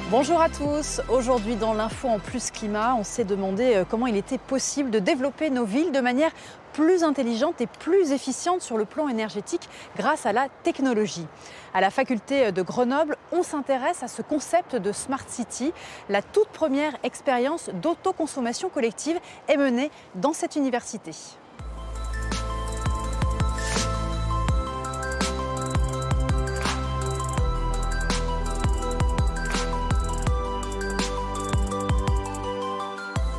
Bonjour à tous. Aujourd'hui dans l'Info en Plus Climat, on s'est demandé comment il était possible de développer nos villes de manière plus intelligente et plus efficiente sur le plan énergétique grâce à la technologie. À la faculté de Grenoble, on s'intéresse à ce concept de Smart City. La toute première expérience d'autoconsommation collective est menée dans cette université.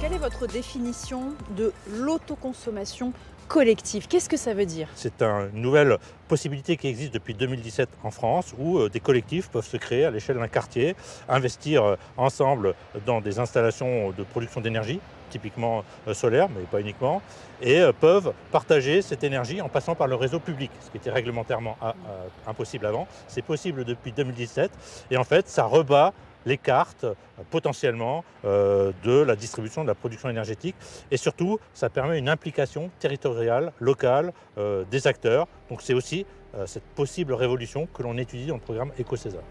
Quelle est votre définition de l'autoconsommation collective? Qu'est-ce que ça veut dire? C'est une nouvelle possibilité qui existe depuis 2017 en France où des collectifs peuvent se créer à l'échelle d'un quartier, investir ensemble dans des installations de production d'énergie, typiquement solaire, mais pas uniquement, et peuvent partager cette énergie en passant par le réseau public, ce qui était réglementairement impossible avant. C'est possible depuis 2017 et en fait ça rebat les cartes potentiellement de la distribution de la production énergétique et surtout ça permet une implication territoriale, locale des acteurs. Donc c'est aussi cette possible révolution que l'on étudie dans le programme Éco-César.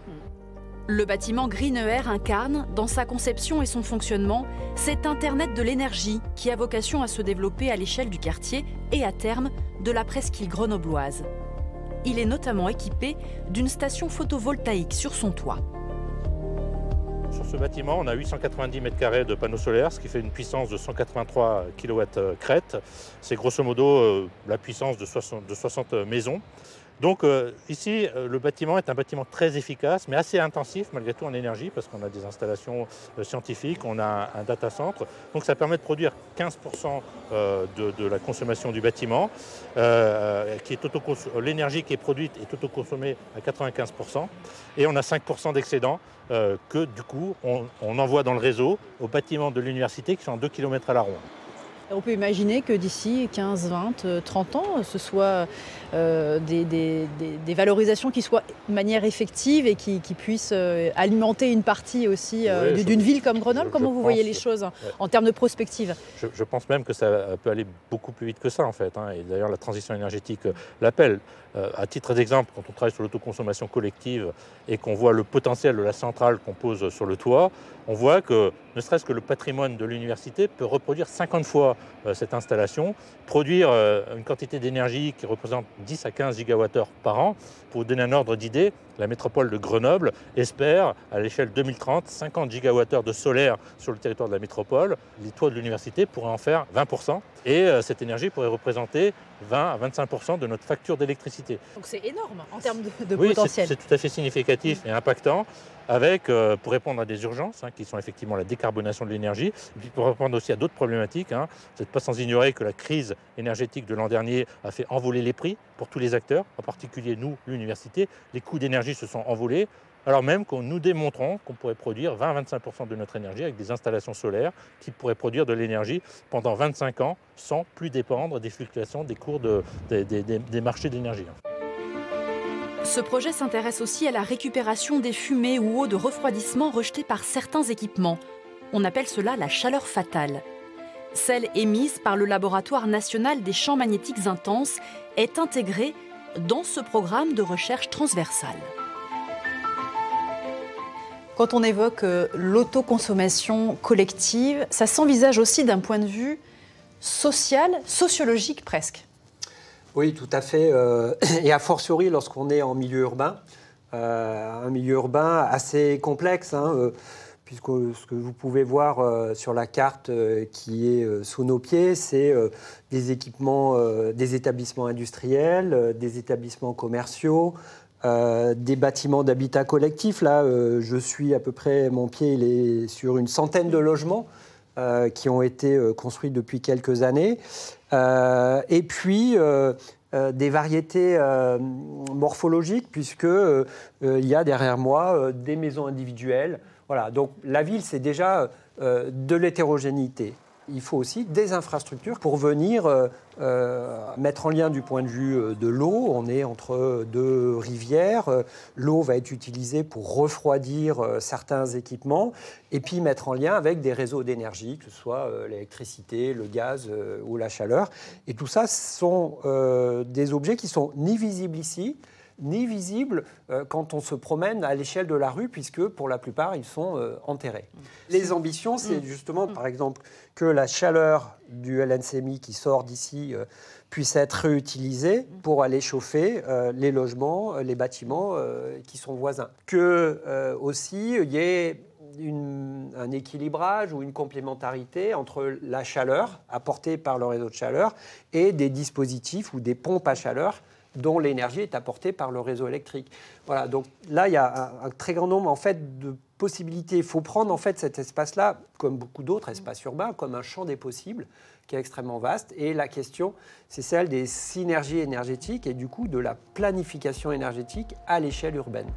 Le bâtiment GreenER incarne, dans sa conception et son fonctionnement, cet Internet de l'énergie qui a vocation à se développer à l'échelle du quartier et à terme de la presqu'île grenobloise. Il est notamment équipé d'une station photovoltaïque sur son toit. Sur ce bâtiment, on a 890 m² de panneaux solaires, ce qui fait une puissance de 183 kW crête. C'est grosso modo la puissance de 60 maisons. Donc ici, le bâtiment est un bâtiment très efficace, mais assez intensif malgré tout en énergie, parce qu'on a des installations scientifiques, on a un data center. Donc ça permet de produire 15% de la consommation du bâtiment. L'énergie qui est produite est autoconsommée à 95%. Et on a 5% d'excédent que du coup, on envoie dans le réseau aux bâtiments de l'université qui sont à 2 km à la ronde. On peut imaginer que d'ici 15, 20, 30 ans, ce soit des valorisations qui soient de manière effective et qui puissent alimenter une partie aussi d'une ville comme Grenoble. Comment vous voyez les choses en termes de prospective? Je pense même que ça peut aller beaucoup plus vite que ça en fait. Et d'ailleurs la transition énergétique l'appelle. À titre d'exemple, quand on travaille sur l'autoconsommation collective et qu'on voit le potentiel de la centrale qu'on pose sur le toit, on voit que ne serait-ce que le patrimoine de l'université peut reproduire 50 fois cette installation, produire une quantité d'énergie qui représente 10 à 15 gigawattheures par an. Pour vous donner un ordre d'idée, la métropole de Grenoble espère, à l'échelle 2030, 50 gigawattheures de solaire sur le territoire de la métropole. Les toits de l'université pourraient en faire 20%. Et cette énergie pourrait représenter 20 à 25% de notre facture d'électricité. Donc c'est énorme en termes de potentiel. C'est tout à fait significatif et impactant, avec, pour répondre à des urgences, qui sont effectivement la décarbonation de l'énergie, et puis pour répondre aussi à d'autres problématiques. Vous n'êtes pas sans ignorer que la crise énergétique de l'an dernier a fait envoler les prix pour tous les acteurs, en particulier nous, l'université. Les coûts d'énergie se sont envolés, alors même que nous démontrons qu'on pourrait produire 20 à 25% de notre énergie avec des installations solaires qui pourraient produire de l'énergie pendant 25 ans sans plus dépendre des fluctuations des cours des marchés d'énergie. Ce projet s'intéresse aussi à la récupération des fumées ou eaux de refroidissement rejetées par certains équipements. On appelle cela la chaleur fatale. Celle émise par le Laboratoire national des champs magnétiques intenses est intégrée dans ce programme de recherche transversale. Quand on évoque l'autoconsommation collective, ça s'envisage aussi d'un point de vue social, sociologique presque. Oui, tout à fait. Et a fortiori lorsqu'on est en milieu urbain, un milieu urbain assez complexe, puisque ce que vous pouvez voir sur la carte qui est sous nos pieds, c'est des équipements, des établissements industriels, des établissements commerciaux, des bâtiments d'habitat collectif. Là, je suis à peu près, mon pied il est sur une centaine de logements qui ont été construits depuis quelques années. Et puis, des variétés morphologiques, puisqu'il y a derrière moi des maisons individuelles. Voilà, donc la ville, c'est déjà de l'hétérogénéité. Il faut aussi des infrastructures pour venir mettre en lien du point de vue de l'eau. On est entre deux rivières. L'eau va être utilisée pour refroidir certains équipements et puis mettre en lien avec des réseaux d'énergie, que ce soit l'électricité, le gaz ou la chaleur. Et tout ça sont des objets qui sont ni visibles ici, ni visibles quand on se promène à l'échelle de la rue, puisque pour la plupart, ils sont enterrés. Les ambitions, c'est justement, par exemple, que la chaleur du LNCMI qui sort d'ici puisse être réutilisée pour aller chauffer les logements, les bâtiments qui sont voisins. Que aussi, il y ait un équilibrage ou une complémentarité entre la chaleur apportée par le réseau de chaleur et des dispositifs ou des pompes à chaleur dont l'énergie est apportée par le réseau électrique. Voilà, donc là, il y a un très grand nombre en fait, de possibilités. Il faut prendre en fait, cet espace-là, comme beaucoup d'autres espaces urbains, comme un champ des possibles qui est extrêmement vaste. Et la question, c'est celle des synergies énergétiques et du coup de la planification énergétique à l'échelle urbaine.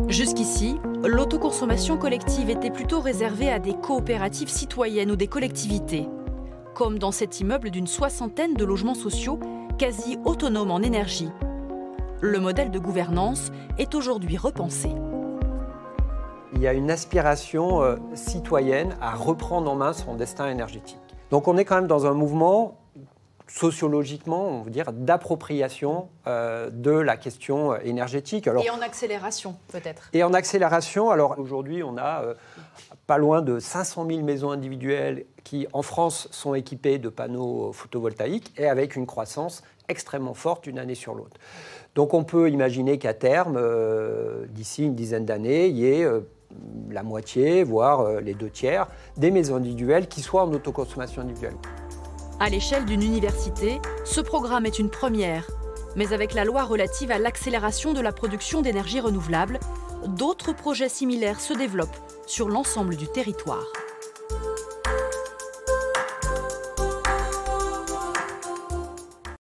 Jusqu'ici, l'autoconsommation collective était plutôt réservée à des coopératives citoyennes ou des collectivités, comme dans cet immeuble d'une 60aine de logements sociaux quasi autonomes en énergie. Le modèle de gouvernance est aujourd'hui repensé. Il y a une aspiration citoyenne à reprendre en main son destin énergétique. Donc on est quand même dans un mouvement sociologiquement, on veut dire, d'appropriation de la question énergétique. Alors, et en accélération, peut-être. Et en accélération, alors aujourd'hui, on a pas loin de 500 000 maisons individuelles qui, en France, sont équipées de panneaux photovoltaïques et avec une croissance extrêmement forte d'une année sur l'autre. Donc on peut imaginer qu'à terme, d'ici une dizaine d'années, il y ait la moitié, voire les 2/3 des maisons individuelles qui soient en autoconsommation individuelle. À l'échelle d'une université, ce programme est une première. Mais avec la loi relative à l'accélération de la production d'énergie renouvelable, d'autres projets similaires se développent sur l'ensemble du territoire.